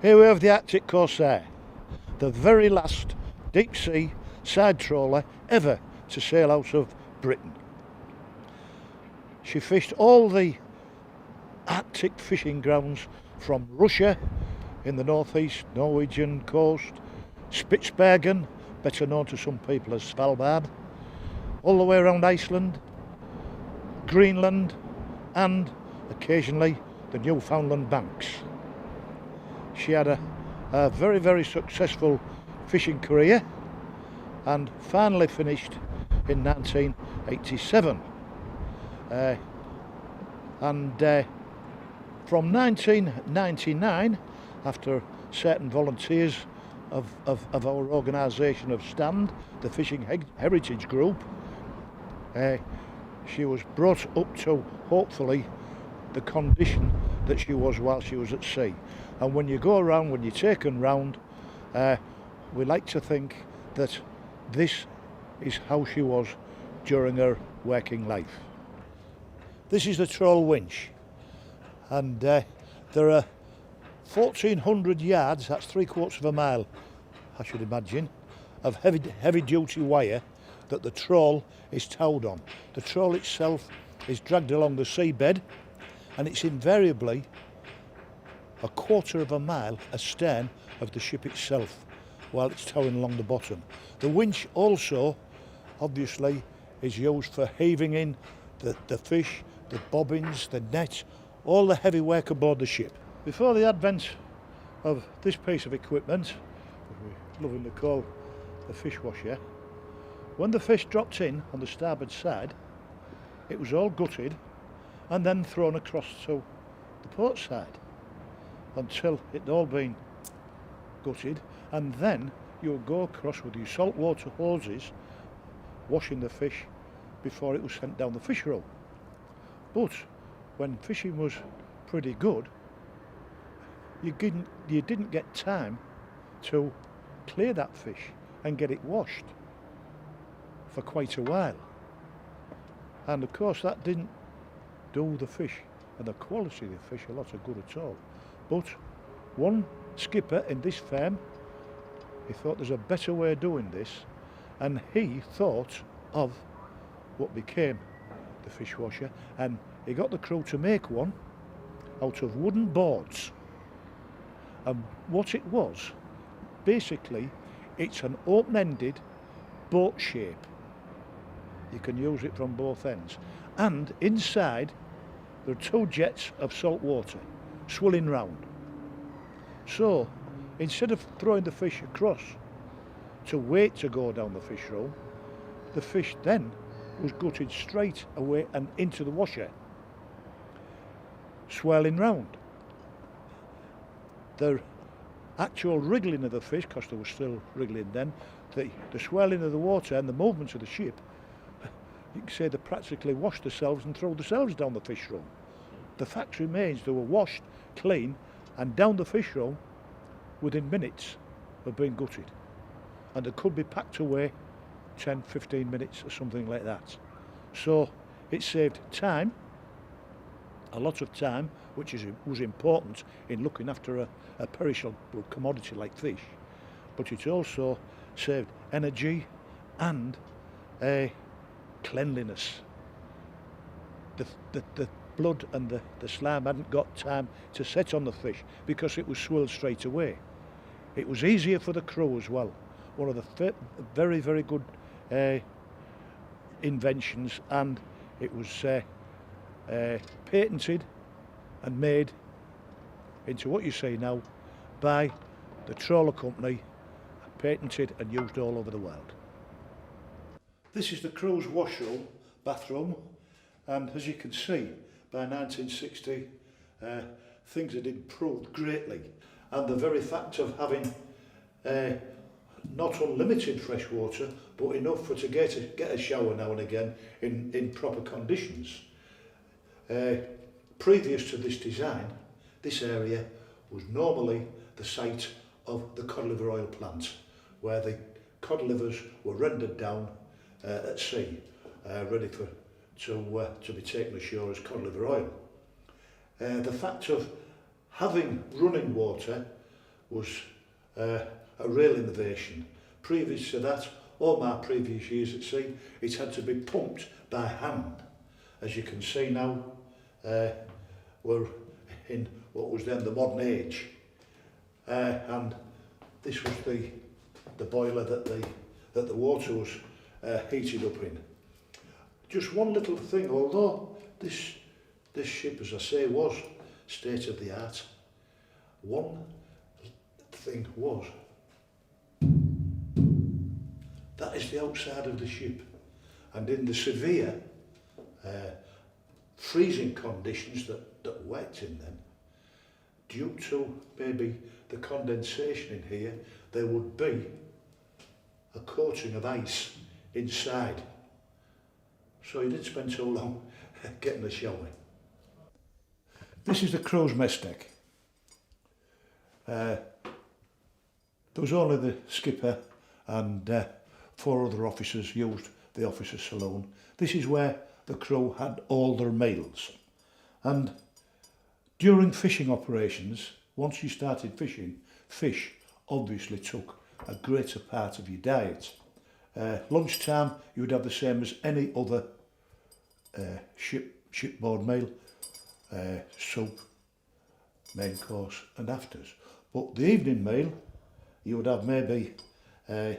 Here we have the Arctic Corsair, the very last deep sea side trawler ever to sail out of Britain. She fished all the Arctic fishing grounds from Russia in the northeast, Norwegian coast, Spitsbergen, better known to some people as Svalbard, all the way around Iceland, Greenland and occasionally the Newfoundland banks. She had a very, very successful fishing career and finally finished in 1987. From 1999, after certain volunteers of our organisation of STAND, the Fishing Heritage Group, she was brought up to hopefully the condition that she was while she was at sea. And when you go around, when you're taken round, we like to think that this is how she was during her working life. This is the Trawl Winch, and there are 1,400 yards, that's 3/4 of a mile, I should imagine, of heavy duty wire that the trawl is towed on. The trawl itself is dragged along the seabed, and it's invariably 1/4 of a mile astern of the ship itself while it's towing along the bottom. The winch also obviously is used for heaving in the fish, the bobbins, the net, all the heavy work aboard the ship. Before the advent of this piece of equipment, which we lovingly call the fish washer, when the fish dropped in on the starboard side, it was all gutted and then thrown across to the port side until it'd all been gutted, and then you would go across with your saltwater hoses washing the fish before it was sent down the fish row. But when fishing was pretty good, you didn't get time to clear that fish and get it washed for quite a while. And of course that didn't do the fish and the quality of the fish a lot of good at all. But one skipper in this firm, he thought there's a better way of doing this, and he thought of what became the fish washer, and he got the crew to make one out of wooden boards. And what it was, basically, it's an open-ended boat shape. You can use it from both ends. And inside, there are 2 jets of salt water swirling round. So, instead of throwing the fish across to wait to go down the fish row, the fish then was gutted straight away and into the washer, swirling round. The actual wriggling of the fish, because there was still wriggling then, the swirling of the water and the movements of the ship, you can say they practically washed themselves and threw themselves down the fish row. The fact remains they were washed clean and down the fish row within minutes of being gutted, and they could be packed away 10-15 minutes or something like that. So it saved time, a lot of time, which was important in looking after a perishable commodity like fish, but it also saved energy and cleanliness. The blood and the slime hadn't got time to set on the fish because it was swirled straight away. It was easier for the crew as well. One of the very, very good inventions, and it was patented and made into what you see now by the trawler company, patented and used all over the world. This is the crew's washroom, bathroom, and as you can see, by 1960 things had improved greatly, and the very fact of having not unlimited fresh water, but enough for to get a shower now and again in proper conditions. Previous to this design, this area was normally the site of the cod liver oil plant, where the cod livers were rendered down at sea, ready to be taken ashore as cod liver oil. The fact of having running water was a real innovation. Previous to that, all my previous years at sea, it had to be pumped by hand. As you can see now, we're in what was then the modern age, and this was the boiler that the water was heated up in. Just one little thing, although this ship, as I say, was state of the art, one thing was, that is the outside of the ship, and in the severe freezing conditions that worked in them, due to maybe the condensation in here, there would be a coating of ice inside. So you didn't spend too long getting a shower. This is the crow's mess deck. There was only the skipper and 4 other officers used the officers' saloon. This is where the crew had all their meals. And during fishing operations, once you started fishing, fish obviously took a greater part of your diet. Lunchtime you would have the same as any other shipboard meal, soup, main course and afters. But the evening meal, you would have maybe a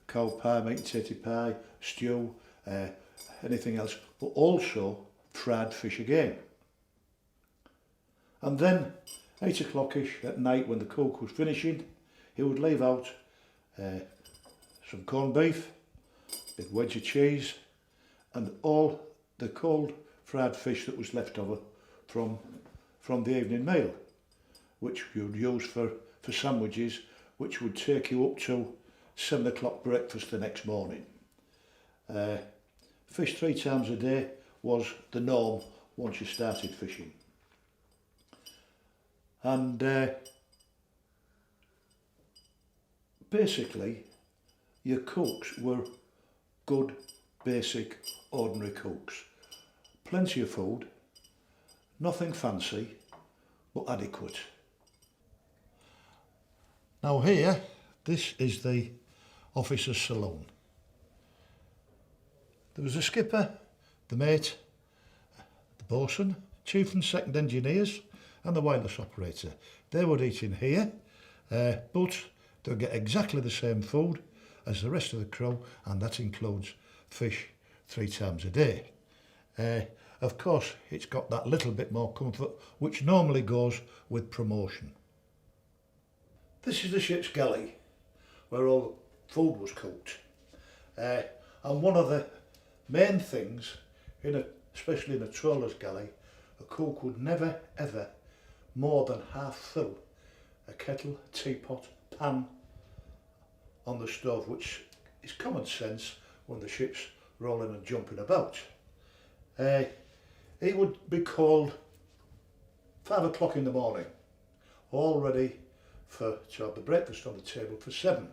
cow pie, meat and tatty pie, stew, anything else, but also fried fish again. And then 8 o'clock-ish at night, when the cook was finishing, he would leave out some corned beef, a big wedge of cheese, and all the cold fried fish that was left over from the evening meal, which you would use for sandwiches, which would take you up to 7 o'clock breakfast the next morning. Fish 3 times a day was the norm once you started fishing. And basically your cooks were good, basic, ordinary cooks. Plenty of food, nothing fancy, but adequate. Now here, this is the officer's saloon. There was a skipper, the mate, the boatswain, chief and second engineers, and the wireless operator. They would eat in here, but they'll get exactly the same food as the rest of the crew, and that includes fish 3 times a day. Of course, it's got that little bit more comfort, which normally goes with promotion. This is the ship's galley, where all food was cooked. And one of the main things, especially in a trawler's galley, a cook would never ever more than half fill a kettle, teapot, pan on the stove, which is common sense when the ship's rolling and jumping about. It would be called 5 o'clock in the morning, all ready to have the breakfast on the table for 7.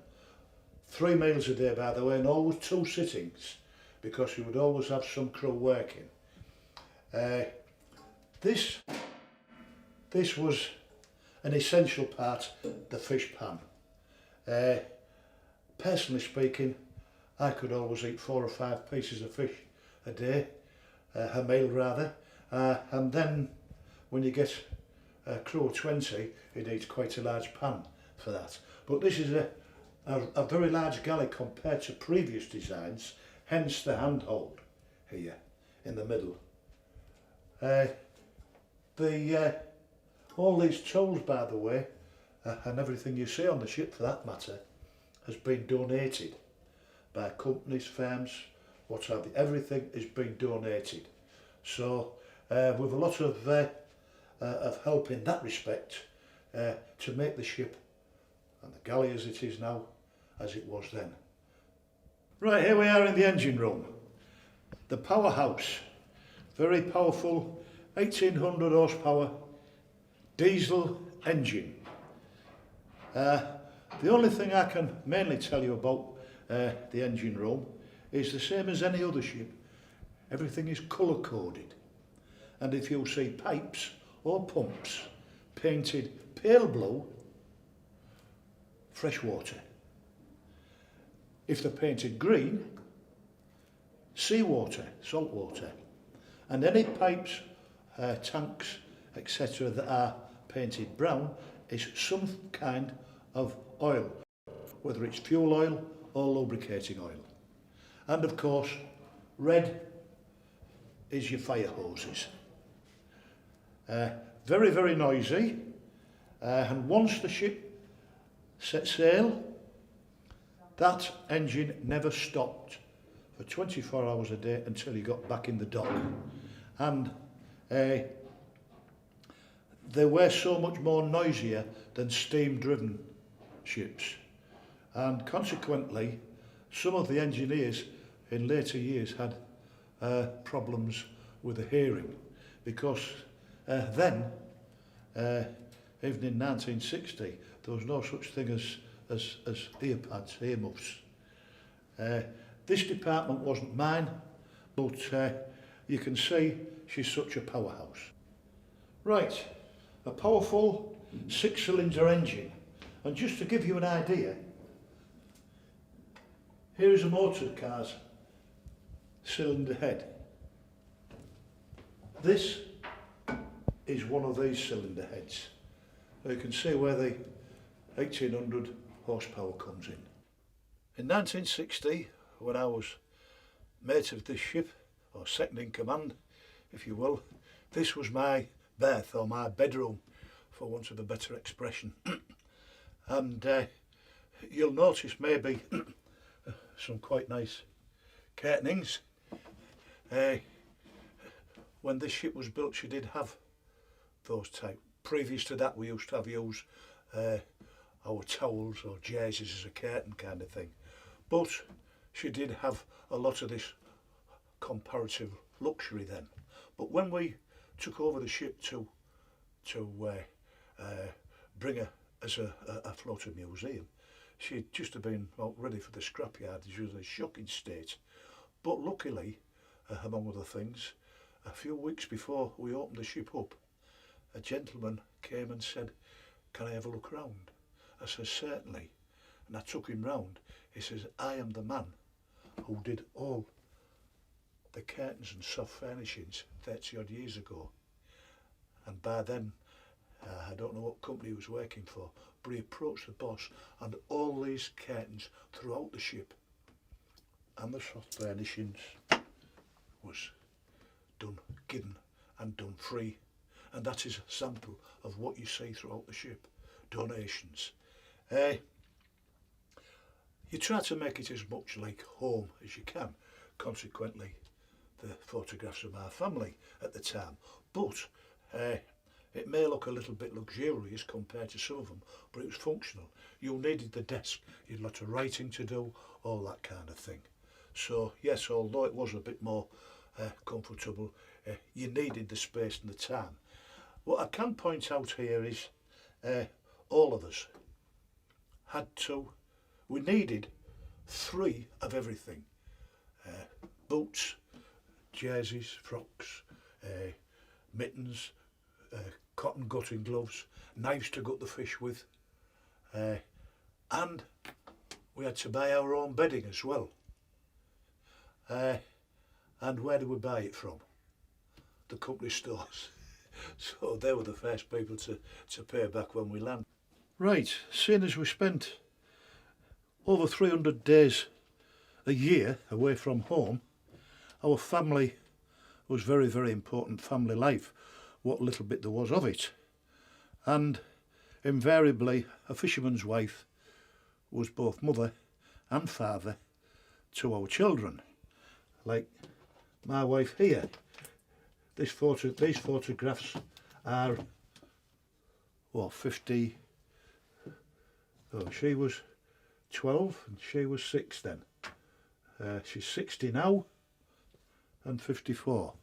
3 meals a day, by the way, and always 2 sittings, because you would always have some crew working. This was an essential part, the fish pan. Personally speaking, I could always eat 4 or 5 pieces of fish a day, a meal rather, and then when you get a crew of 20, you need quite a large pan for that. But this is a very large galley compared to previous designs, hence the handhold here in the middle. All these tools, by the way, and everything you see on the ship for that matter, has been donated by companies, firms, what have you. Everything is being donated. So with a lot of help in that respect to make the ship and the galley as it is now, as it was then. Right, here we are in the engine room. The powerhouse, very powerful 1800 horsepower diesel engine. The only thing I can mainly tell you about the engine room is the same as any other ship. Everything is colour coded, and if you see pipes or pumps painted pale blue, fresh water. If they're painted green, seawater, salt water. And any pipes, tanks, etc. that are painted brown is some kind of oil, whether it's fuel oil or lubricating oil. And of course, red is your fire hoses. Very, very noisy, and once the ship set sail, that engine never stopped for 24 hours a day until you got back in the dock. And they were so much more noisier than steam-driven ships, and consequently some of the engineers in later years had problems with the hearing, because then, even in 1960, there was no such thing as earpads, earmuffs. This department wasn't mine, but you can see she's such a powerhouse. Right, a powerful 6-cylinder engine, and just to give you an idea, here is a motor car's cylinder head. This is one of these cylinder heads. You can see where the 1800 horsepower comes in. In 1960, when I was mate of this ship, or second in command, if you will, this was my berth, or my bedroom, for want of a better expression. And you'll notice maybe some quite nice curtainings. When this ship was built, she did have those type. Previous to that, we used to use our towels or jerseys as a curtain kind of thing. But she did have a lot of this comparative luxury then. But when we took over the ship to bring her as a floating museum, she'd just have been ready for the scrapyard. She was in a shocking state. But luckily, among other things, a few weeks before we opened the ship up, a gentleman came and said, "Can I have a look round?" I said, "Certainly." And I took him round. He says, "I am the man who did all the curtains and soft furnishings 30 odd years ago." And by then, I don't know what company he was working for, but he approached the boss, and all these curtains throughout the ship and the soft furnishings was done, given and done free. And that is a sample of what you see throughout the ship, donations. You try to make it as much like home as you can, consequently the photographs of our family at the time, but it may look a little bit luxurious compared to some of them, but it was functional. You needed the desk, you had a lot of writing to do, all that kind of thing. So yes, although it was a bit more comfortable, you needed the space and the time. What I can point out here is all of us we needed 3 of everything. Boots, jerseys, frocks, mittens, cotton gutting gloves, knives to gut the fish with, and we had to buy our own bedding as well. And where do we buy it from? The company stores. So they were the first people to pay back when we landed. Right, seeing as we spent over 300 days a year away from home, our family was very, very important, family life, what little bit there was of it. And invariably a fisherman's wife was both mother and father to our children. Like my wife here. These photographs are, well, 50, she was 12 and she was 6 then. She's 60 now and 54.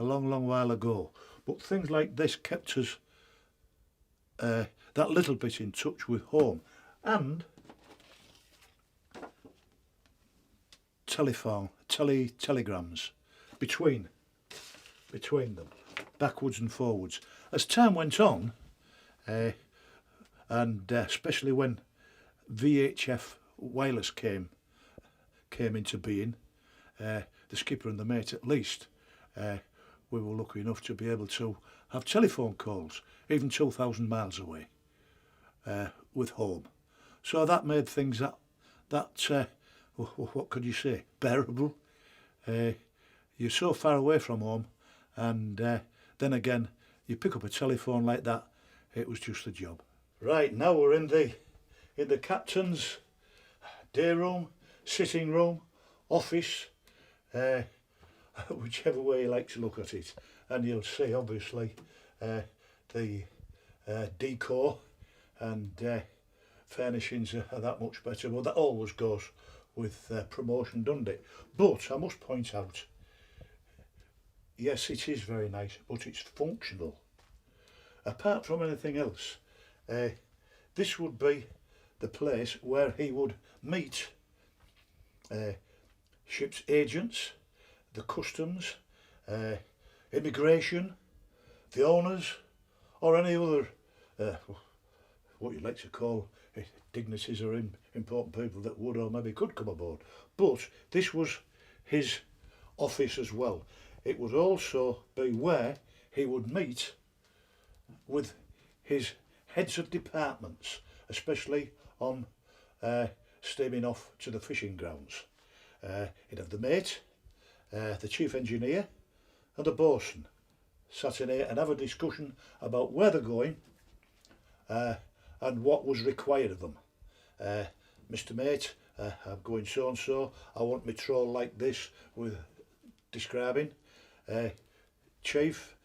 A long, long while ago. But things like this kept us that little bit in touch with home. And telegrams between them, backwards and forwards. As time went on, and especially when VHF wireless came into being, the skipper and the mate at least, we were lucky enough to be able to have telephone calls, even 2,000 miles away, with home. So that made things what could you say, bearable. You're so far away from home, and then again, you pick up a telephone like that, it was just a job. Right, now we're in the captain's day room, sitting room, office, whichever way you like to look at it, and you'll see obviously the decor and furnishings are that much better. Well, that always goes with promotion, doesn't it? But I must point out, yes, it is very nice, but it's functional. Apart from anything else, this would be the place where he would meet ship's agents, the customs, immigration, the owners, or any other what you'd like to call dignitaries or important people that would or maybe could come aboard. But this was his office as well. It would also be where he would meet with his heads of departments, especially on steaming off to the fishing grounds. He'd have the mate, the chief engineer and the boatswain sat in here and have a discussion about where they're going and what was required of them. Mr. Mate, I'm going so and so, I want my trawl like this, with describing. Chief,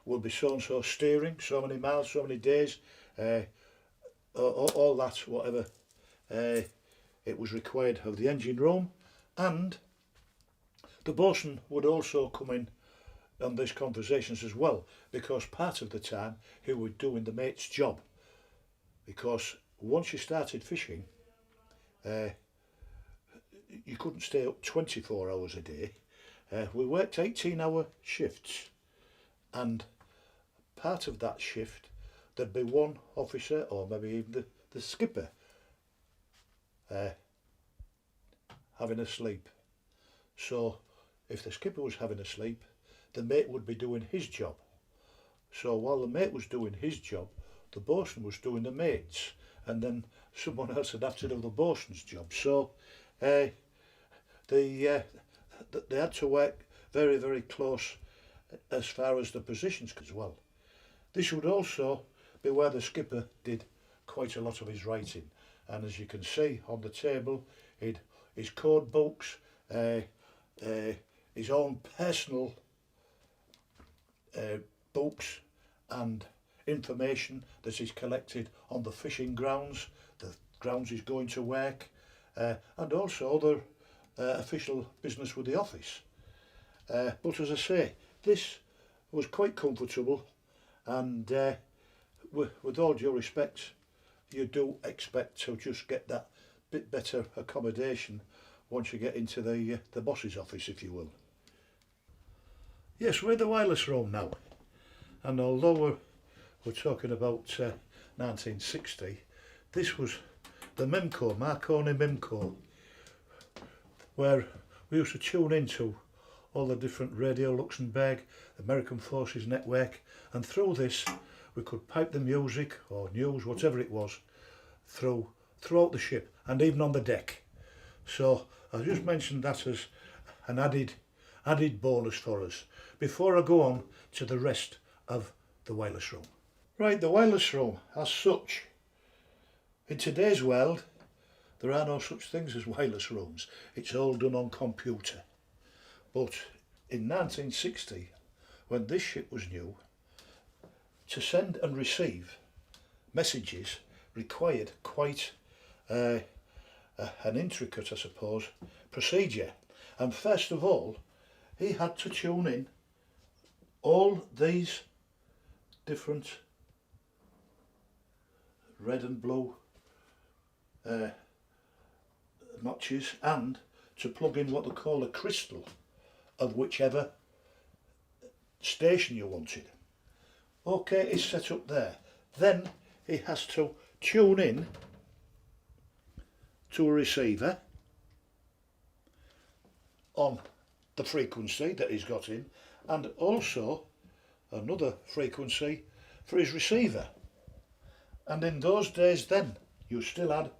will be so and so steering, so many miles, so many days, all that, whatever it was required of the engine room. And the boatswain would also come in on these conversations as well, because part of the time he was doing the mate's job, because once you started fishing, you couldn't stay up 24 hours a day. We worked 18-hour shifts, and part of that shift there'd be one officer, or maybe even the skipper, having a sleep. So if the skipper was having a sleep, the mate would be doing his job. So while the mate was doing his job, the boatswain was doing the mate's, and then someone else would have to do the boatswain's job. So they had to work very, very close as far as the positions as well. This would also be where the skipper did quite a lot of his writing, and as you can see on the table, his code books, his own personal books and information that he's collected on the fishing grounds, the grounds he's going to work, and also other official business with the office. But as I say, this was quite comfortable, and with all due respect, you do expect to just get that bit better accommodation once you get into the boss's office, if you will. Yes, we're in the wireless room now, and although we're talking about 1960, this was the Mimco, Marconi Mimco, where we used to tune into all the different Radio Luxembourg, American Forces Network, and through this we could pipe the music or news, whatever it was, throughout the ship and even on the deck. So I just mentioned that as an added bonus for us before I go on to the rest of the wireless room. Right, the wireless room as such, in today's world there are no such things as wireless rooms. It's all done on computer. But in 1960, when this ship was new, to send and receive messages required quite an intricate, I suppose, procedure. And first of all, he had to tune in all these different red and blue notches, and to plug in what they call a crystal of whichever station you wanted. Okay, it's set up there. Then he has to tune in to a receiver on the frequency that he's got in, and also another frequency for his receiver. And in those days then, you still had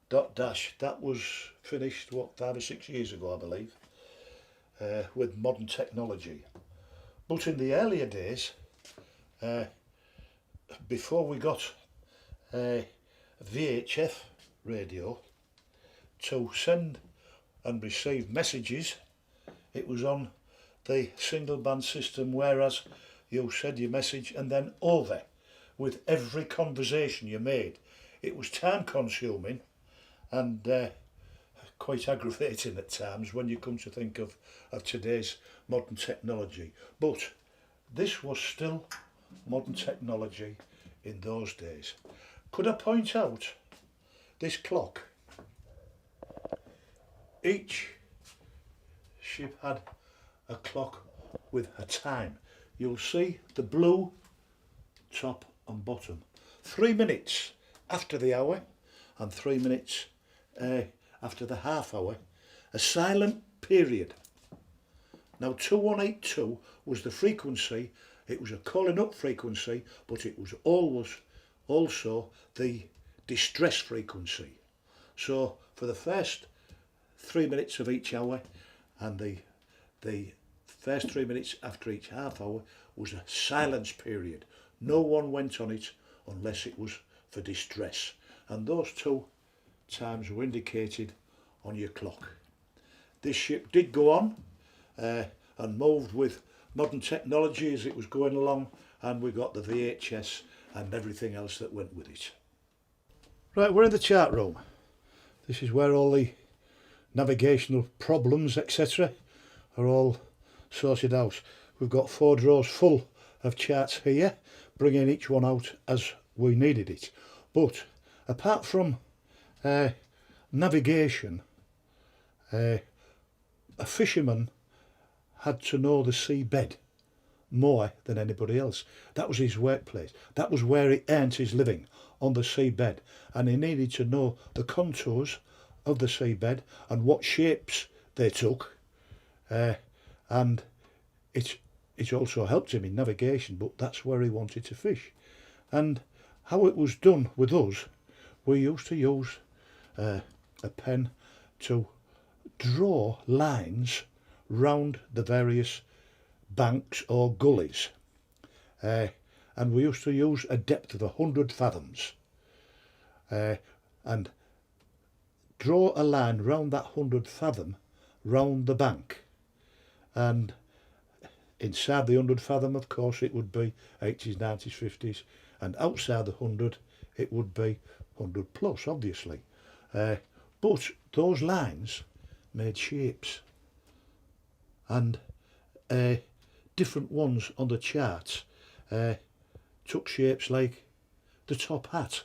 dot dash. That was finished, what, 5 or 6 years ago, I believe, with modern technology. But in the earlier days, before we got a VHF radio to send and receive messages, it was on the single band system, whereas you said your message and then over with every conversation you made. It was time consuming and quite aggravating at times when you come to think of today's modern technology. But this was still modern technology in those days. Could I point out this clock? Each ship had a clock with a time. You'll see the blue top and bottom. 3 minutes after the hour and 3 minutes after the half hour. A silent period. Now 2182 was the frequency. It was a calling up frequency, but it was always also the distress frequency. So for the first 3 minutes of each hour and the first 3 minutes after each half hour was a silence period. No one went on it unless it was for distress, and those two times were indicated on your clock. This ship did go on and moved with modern technology as it was going along, and we got the VHS and everything else that went with it. Right, we're in the chart room. This is where all the navigational problems, etc., are all sorted out. We've got 4 drawers full of charts here, bringing each one out as we needed it. But apart from navigation, a fisherman had to know the seabed more than anybody else. That was his workplace. That was where he earned his living, on the seabed, and he needed to know the contours of the seabed and what shapes they took, and it also helped him in navigation, but that's where he wanted to fish. And how it was done with us, we used to use a pen to draw lines round the various banks or gullies, and we used to use a depth of 100 fathoms and draw a line round that 100 fathom round the bank, and inside the 100 fathom, of course, it would be 80s, 90s, 50s, and outside the 100 it would be 100 plus, obviously. But those lines made shapes, and different ones on the charts took shapes like the top hat,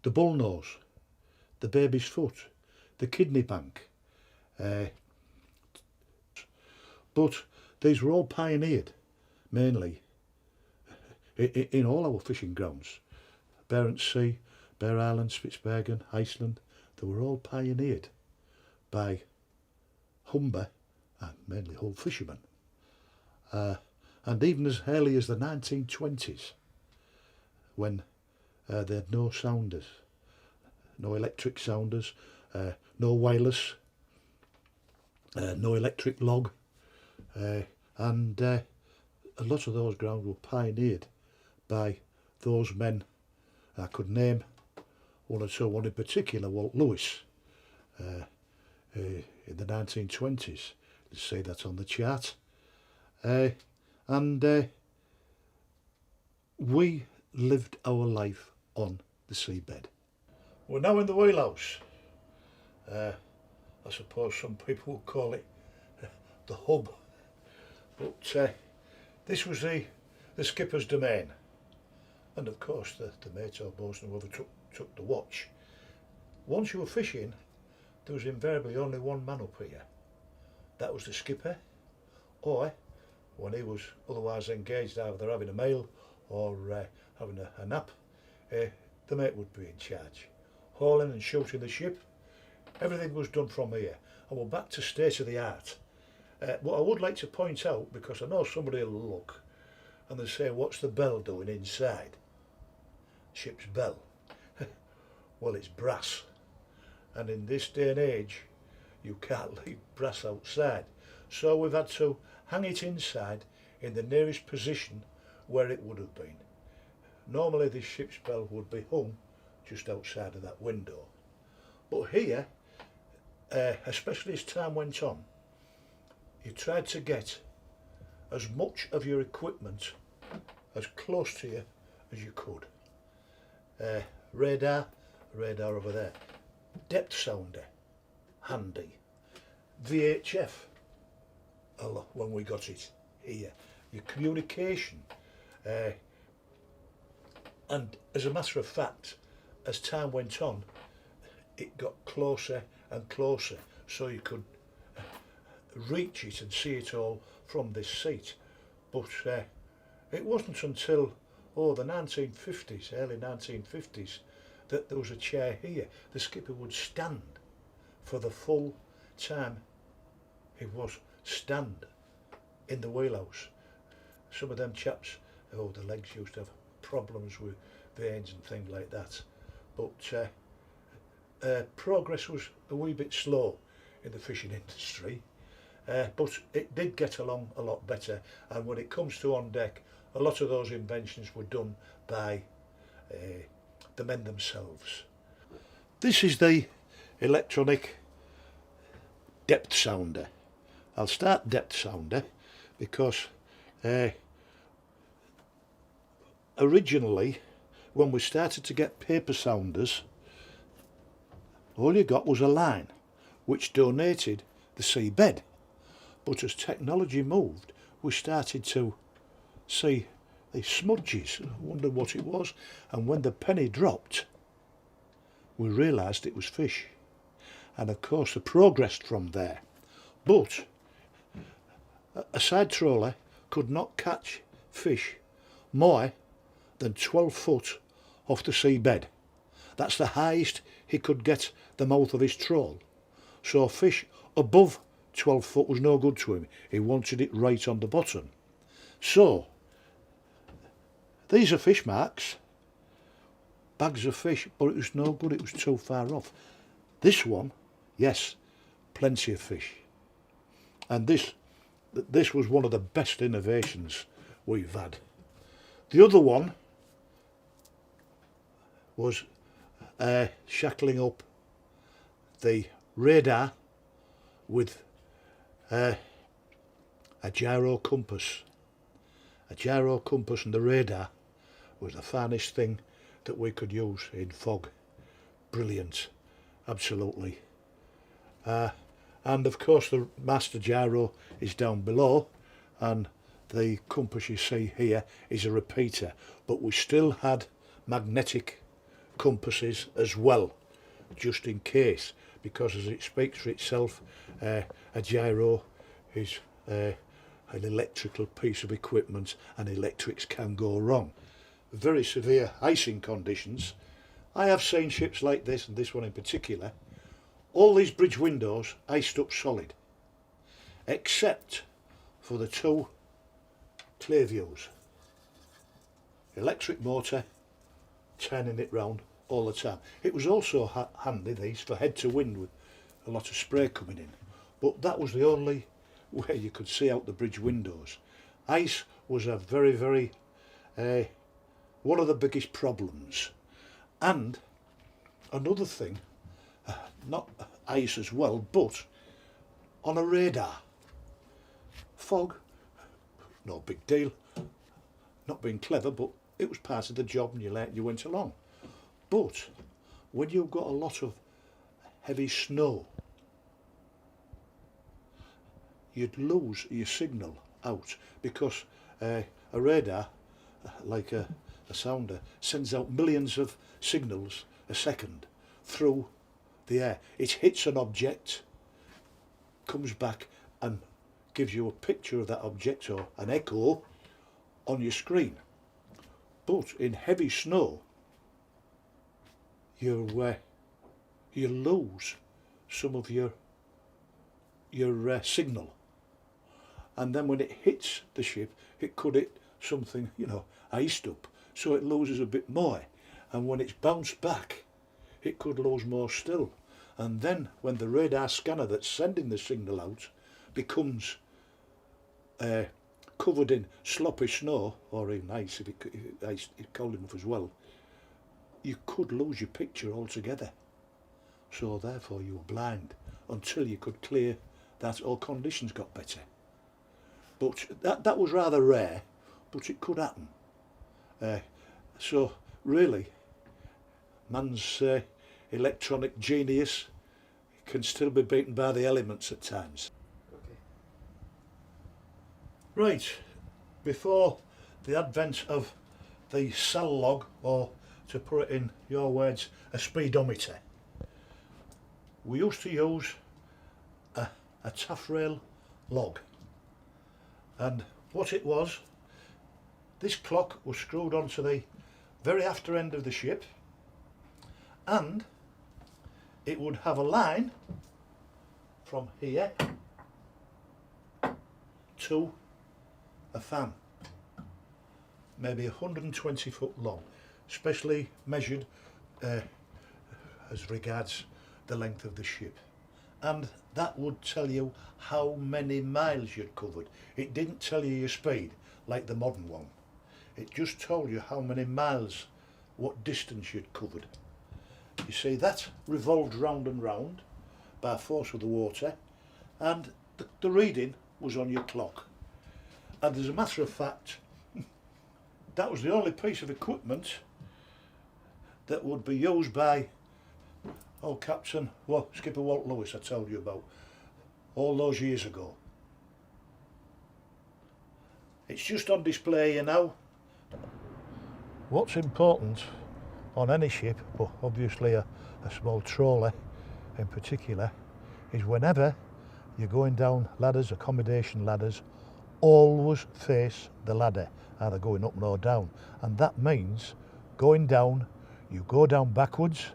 the bull nose, the baby's foot, the kidney bank. But these were all pioneered mainly in all our fishing grounds. Barents Sea, Bear Island, Spitsbergen, Iceland, they were all pioneered by Humber and mainly Hull fishermen. And even as early as the 1920s, when they had no sounders, no electric sounders, no wireless, no electric log, and a lot of those grounds were pioneered by those men. I could name one or two, one in particular, Walt Lewis, in the 1920s. You see that on the chart. And we lived our life on the seabed. We're now in the Wheelhouse. I suppose some people would call it the hub, but this was the skipper's domain, and of course the mate or boatswain, whoever took the watch. Once you were fishing, there was invariably only one man up here. That was the skipper, or when he was otherwise engaged, either having a meal or having a nap, the mate would be in charge. Hauling and shooting the ship, everything was done from here. And we're back to state of the art. What I would like to point out, because I know somebody will look and they'll say, what's the bell doing inside? Ship's bell. Well, it's brass. And in this day and age, you can't leave brass outside. So we've had to hang it inside in the nearest position where it would have been. Normally this ship's bell would be hung just outside of that window. But here, especially as time went on, you tried to get as much of your equipment as close to you as you could. Radar over there. Depth sounder, handy. VHF, when we got it here. Your communication. And as a matter of fact, as time went on, it got closer and closer, so you could reach it and see it all from this seat. But it wasn't until the 1950s, early 1950s, that there was a chair here. The skipper would stand for the full time he was stand in the wheelhouse. Some of them chaps, the legs used to have problems with veins and things like that. But progress was a wee bit slow in the fishing industry. But it did get along a lot better, and when it comes to on deck, a lot of those inventions were done by the men themselves. This is the electronic depth sounder. I'll start depth sounder because originally, when we started to get paper sounders, all you got was a line which donated the seabed. But as technology moved, we started to see the smudges. I wondered what it was, and when the penny dropped, we realised it was fish. And of course, they progressed from there. But a side trawler could not catch fish more than 12 foot off the seabed. That's the highest he could get the mouth of his trawl. So fish above 12 foot was no good to him. He wanted it right on the bottom. So these are fish marks, bags of fish, but it was no good, it was too far off. This one, yes, plenty of fish. And this was one of the best innovations we've had. The other one was shackling up the radar with a gyro compass. A gyro compass and the radar was the finest thing that we could use in fog. Brilliant, absolutely. And of course the master gyro is down below, and the compass you see here is a repeater, but we still had magnetic compasses as well, just in case, because as it speaks for itself, a gyro is an electrical piece of equipment, and electrics can go wrong. Very severe icing conditions. I have seen ships like this, and this one in particular, all these bridge windows iced up solid, except for the two clear views. Electric motor turning it round all the time. It was also handy, these, for head to wind with a lot of spray coming in, but that was the only way you could see out the bridge windows. Ice was a very one of the biggest problems. And another thing, not ice as well, but on a radar, fog, no big deal, not being clever, but it was part of the job, and you went along. But when you've got a lot of heavy snow, you'd lose your signal out, because a radar, like a sounder, sends out millions of signals a second through the air. It hits an object, comes back and gives you a picture of that object, or an echo on your screen. But in heavy snow, you lose some of your signal, and then when it hits the ship it could hit something, you know, iced up, so it loses a bit more, and when it's bounced back it could lose more still, and then when the radar scanner that's sending the signal out becomes covered in sloppy snow or even ice, if ice is cold enough as well, you could lose your picture altogether. So therefore you were blind until you could clear that or conditions got better. But that was rather rare, but it could happen. So really, man's electronic genius can still be beaten by the elements at times. Okay. Right, before the advent of the cell log, or to put it in your words, a speedometer, we used to use a taffrail log, and what it was, this clock was screwed onto the very after end of the ship, and it would have a line from here to a fan, maybe 120 foot long, specially measured as regards the length of the ship, and that would tell you how many miles you'd covered. It didn't tell you your speed like the modern one, it just told you how many miles, what distance you'd covered. You see, that revolved round and round by force of the water, and the reading was on your clock. And as a matter of fact, that was the only piece of equipment that would be used by old Captain, well, Skipper Walt Lewis I told you about all those years ago. It's just on display here now. What's important on any ship, but obviously a small trawler in particular, is whenever you're going down ladders, accommodation ladders, always face the ladder, either going up or down, and that means going down, you go down backwards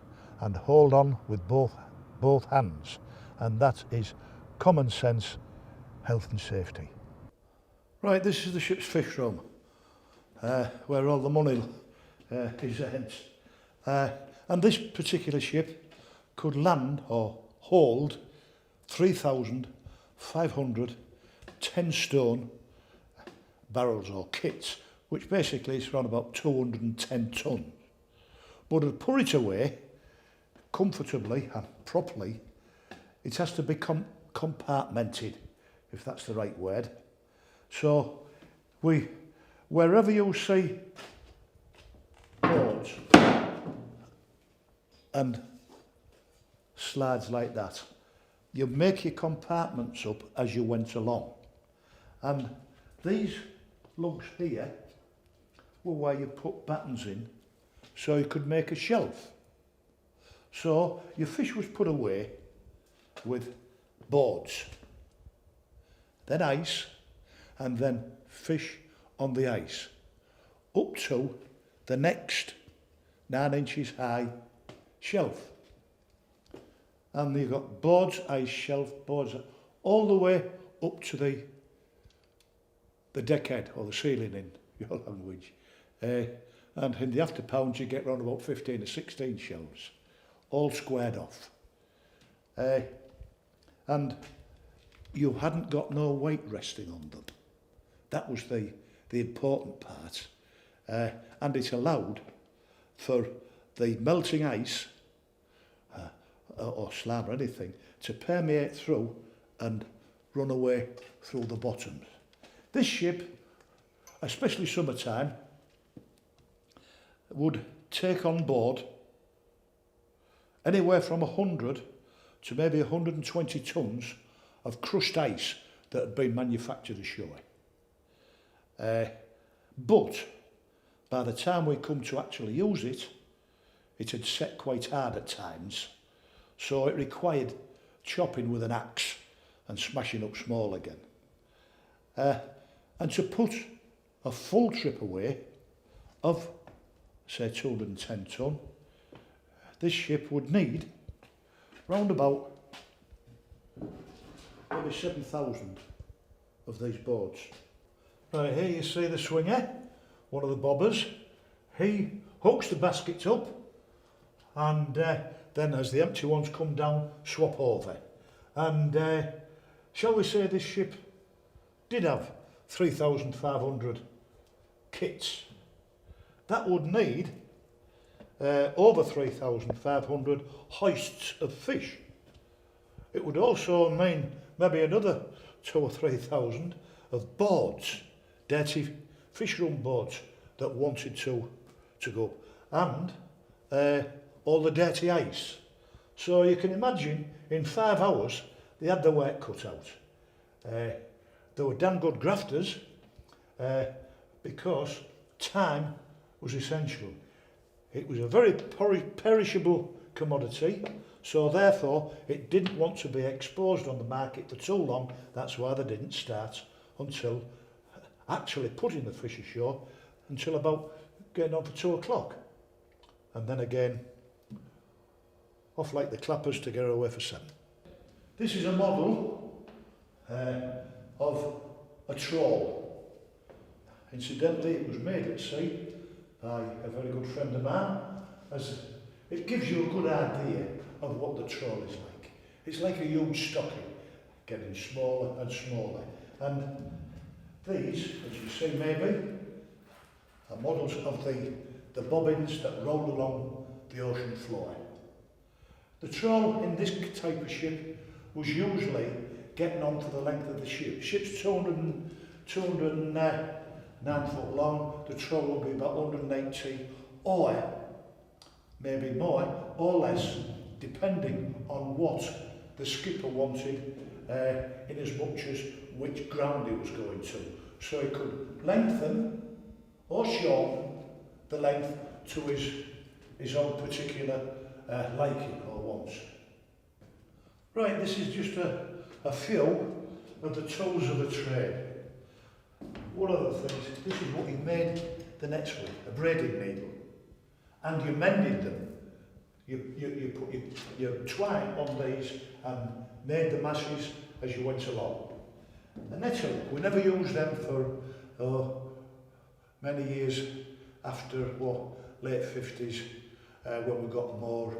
and hold on with both hands, and that is common sense health and safety. Right, this is the ship's fish room, where all the money is hence. And this particular ship could land or hold 3,500 10-stone barrels or kits, which basically is around about 210 tonnes. But to put it away comfortably and properly, it has to be compartmented, if that's the right word. So wherever you see boards and slides like that, you make your compartments up as you went along. And these lugs here were where you put battens in, so you could make a shelf. So your fish was put away with boards, then ice, and then fish on the ice, up to the next 9 inches high shelf. And you've got boards, ice shelf, boards, all the way up to the deckhead or the ceiling in your language. And in the after pounds you get around about 15 or 16 shelves, all squared off. And you hadn't got no weight resting on them. That was the important part. And it allowed for the melting ice or slab or anything to permeate through and run away through the bottoms. This ship, especially summertime, would take on board anywhere from 100 to maybe 120 tonnes of crushed ice that had been manufactured ashore. But by the time we come to actually use it, it had set quite hard at times, so it required chopping with an axe and smashing up small again. And to put a full trip away of, say, 210 tonne, this ship would need round about maybe 7,000 of these boards. Right, here you see the swinger, one of the bobbers. He hooks the baskets up, and then as the empty ones come down, swap over. And shall we say this ship did have 3,500 kits. That would need over 3,500 hoists of fish. It would also mean maybe another 2,000 or 3,000 of boards, dirty fish room boards that wanted to go up, and all the dirty ice. So you can imagine in 5 hours they had their work cut out. They were damn good grafters because time was essential. It was a very perishable commodity, so therefore it didn't want to be exposed on the market for too long. That's why they didn't start until actually putting the fish ashore until about getting on for 2 o'clock. And then again, off like the clappers to get her away for 7. This is a model of a trawl. Incidentally, it was made at sea by a very good friend of mine, as it gives you a good idea of what the trawl is like. It's like a huge stocking, getting smaller and smaller. And these, as you see maybe, are models of the bobbins that roll along the ocean floor. The trawl in this type of ship was usually getting on for the length of the ship. Ship's 209 foot long, the trawl will be about 180 or maybe more or less, depending on what the skipper wanted, in as much as which ground it was going to. So he could lengthen or shorten the length to his own particular liking or wants. Right, this is just a few of the tools of the trade. One of the things, this is what he made the next week, a braiding needle. And you mended them. You put your twine on these and made the masses as you went along. The net hook, we never used them for many years after late 50s, when we got more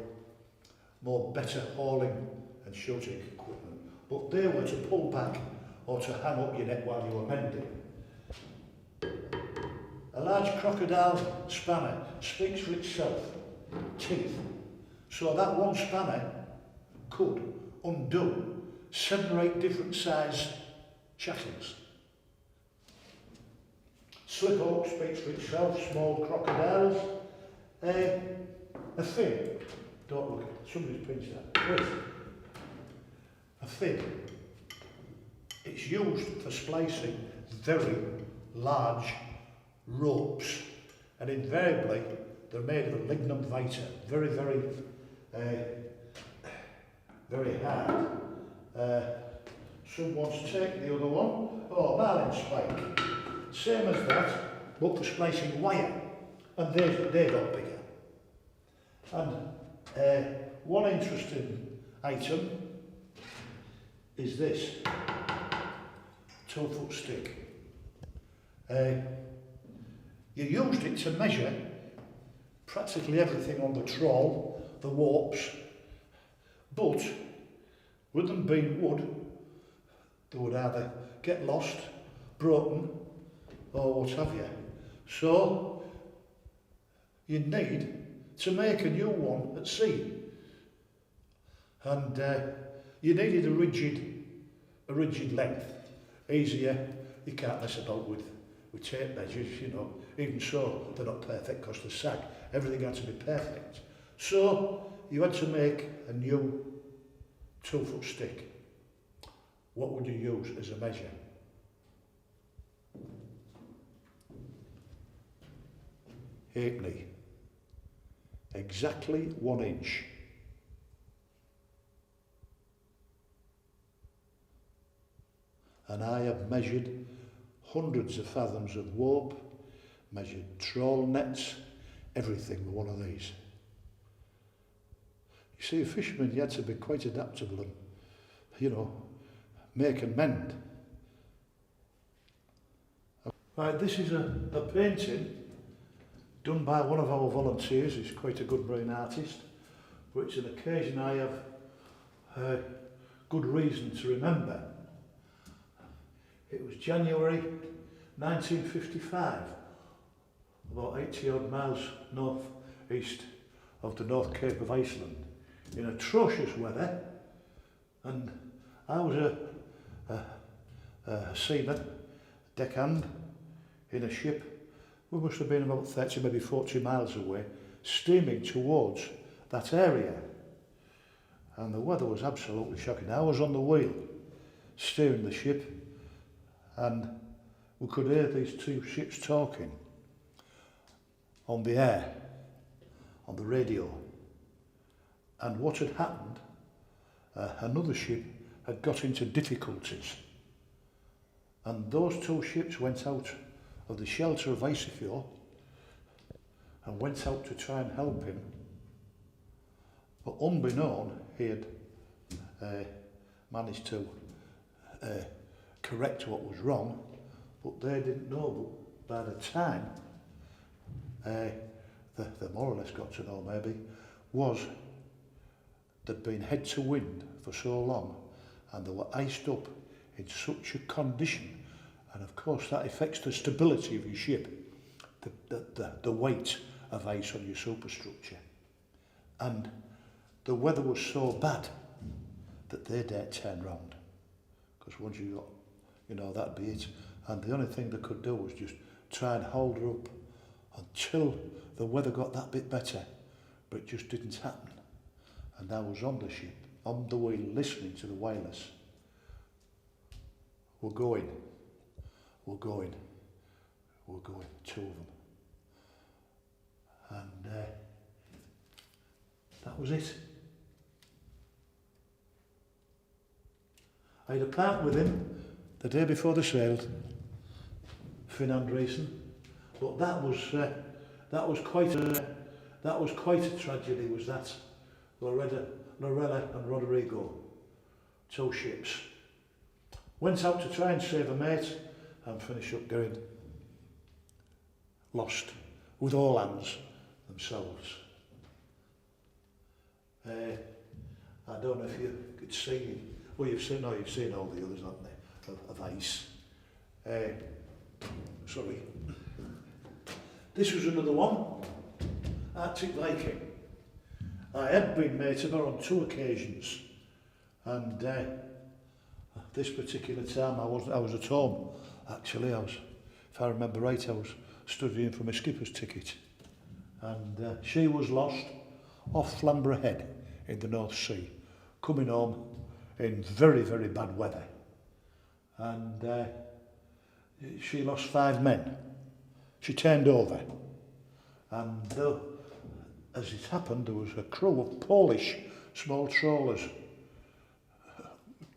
better hauling and shooting equipment. But they were to pull back or to hang up your net while you were mending. A large crocodile spanner speaks for itself, teeth. So that one spanner could undo 7 or 8 different size chattels. Slip hook speaks for itself, small crocodiles. A fin, don't look, somebody's pinched that. Wait. A fin. It's used for splicing very large ropes, and invariably they're made of a lignum vitae, very, very, very hard. Some wants to take the other one. Oh, marlin spike. Same as that, but for splicing wire, and they got bigger. And one interesting item is this 2-foot stick. You used it to measure practically everything on the trawl, the warps, but with them being wood, they would either get lost, broken, or what have you. So you need to make a new one at sea, and you needed a rigid length. Easier, you can't mess about with tape measures, you know. Even so, they're not perfect because they sag. Everything had to be perfect. So you had to make a new 2-foot stick. What would you use as a measure? Halfpenny. Exactly 1 inch. And I have measured hundreds of fathoms of warp, measured trawl nets, everything with one of these. You see, a fisherman, you had to be quite adaptable and, you know, make and mend. Right, this is a painting done by one of our volunteers. He's quite a good marine artist, but it's an occasion I have good reason to remember. It was January 1955, about 80 odd miles north east of the North Cape of Iceland, in atrocious weather, and I was a seaman, deckhand, in a ship. We must have been about 30, maybe 40 miles away, steaming towards that area. And the weather was absolutely shocking. I was on the wheel, steering the ship, and we could hear these two ships talking on the air, on the radio. And what had happened, another ship had got into difficulties. And those two ships went out of the shelter of Icefjord and went out to try and help him. But unbeknown, he had managed to correct what was wrong, but they didn't know. But by the time they more or less got to know, maybe, was they'd been head to wind for so long and they were iced up in such a condition, and of course that affects the stability of your ship, the weight of ice on your superstructure. And the weather was so bad that they dared turn round, because once you got, you know, that'd be it. And the only thing they could do was just try and hold her up until the weather got that bit better, but it just didn't happen. And I was on the ship, on the wheel, listening to the wireless. We're going, we're going, we're going, two of them. And that was it. I had a part with him the day before they sailed, Finn Andresen, but that was quite a tragedy. Was that Lorella and Rodrigo, two ships, went out to try and save a mate and finish up getting lost with all hands themselves. I don't know if you could see. Well, you've seen all the others, haven't they, of ice. Sorry. This was another one, Arctic Viking. I had been mate of her on 2 occasions, and this particular time I was at home. Actually, if I remember right, I was studying for my skipper's ticket, and she was lost off Flamborough Head in the North Sea, coming home in very, very bad weather, and she lost 5 men. She turned over, and as it happened, there was a crew of Polish small trawlers,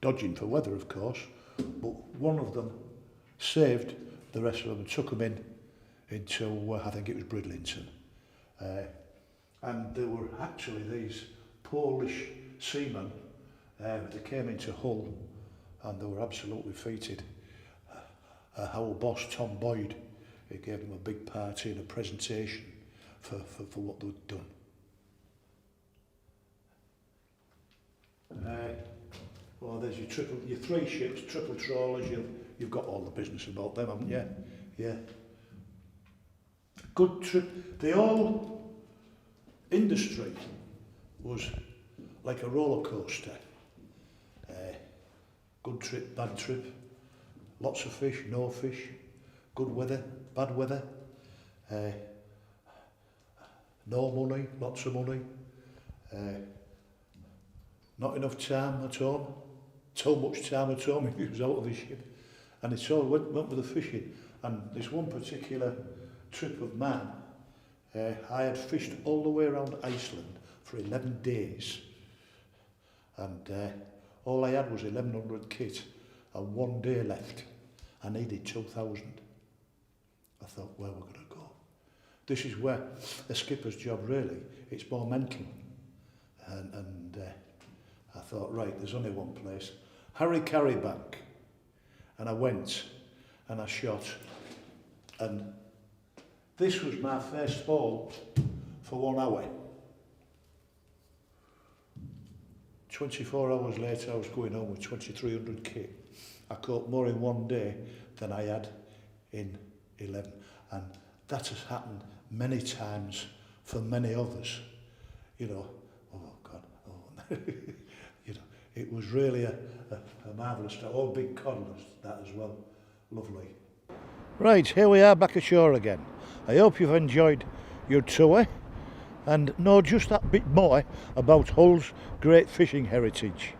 dodging for weather, of course, but one of them saved the rest of them and took them into, I think it was Bridlington. And there were actually these Polish seamen, they came into Hull and they were absolutely defeated. Our boss, Tom Boyd, he gave them a big party and a presentation for what they'd done. Well, there's your 3 ships, triple trawlers. You've got all the business about them, haven't you? Yeah. Good trip. The whole industry was like a roller coaster. Good trip, bad trip. Lots of fish, no fish. Good weather, bad weather. No money, lots of money. Not enough time at home. Too much time at home. He was out of his ship. And it all went with the fishing. And this one particular trip of mine, I had fished all the way around Iceland for 11 days. And all I had was 1,100 kit and 1 day left. I needed 2,000. I thought, where we're going to go. This is where a skipper's job really, it's more mental. and I thought, right, there's only one place, Harry Carrybank, and I went and I shot, and this was my first haul for 1 hour. 24 hours later I was going home with 2300 kit. I caught more in one day than I had in 11, and that has happened many times for many others. You know, oh God, oh, you know, it was really a marvellous start. Oh, big codlers, that as well, lovely. Right, here we are back ashore again. I hope you've enjoyed your tour and know just that bit more about Hull's great fishing heritage.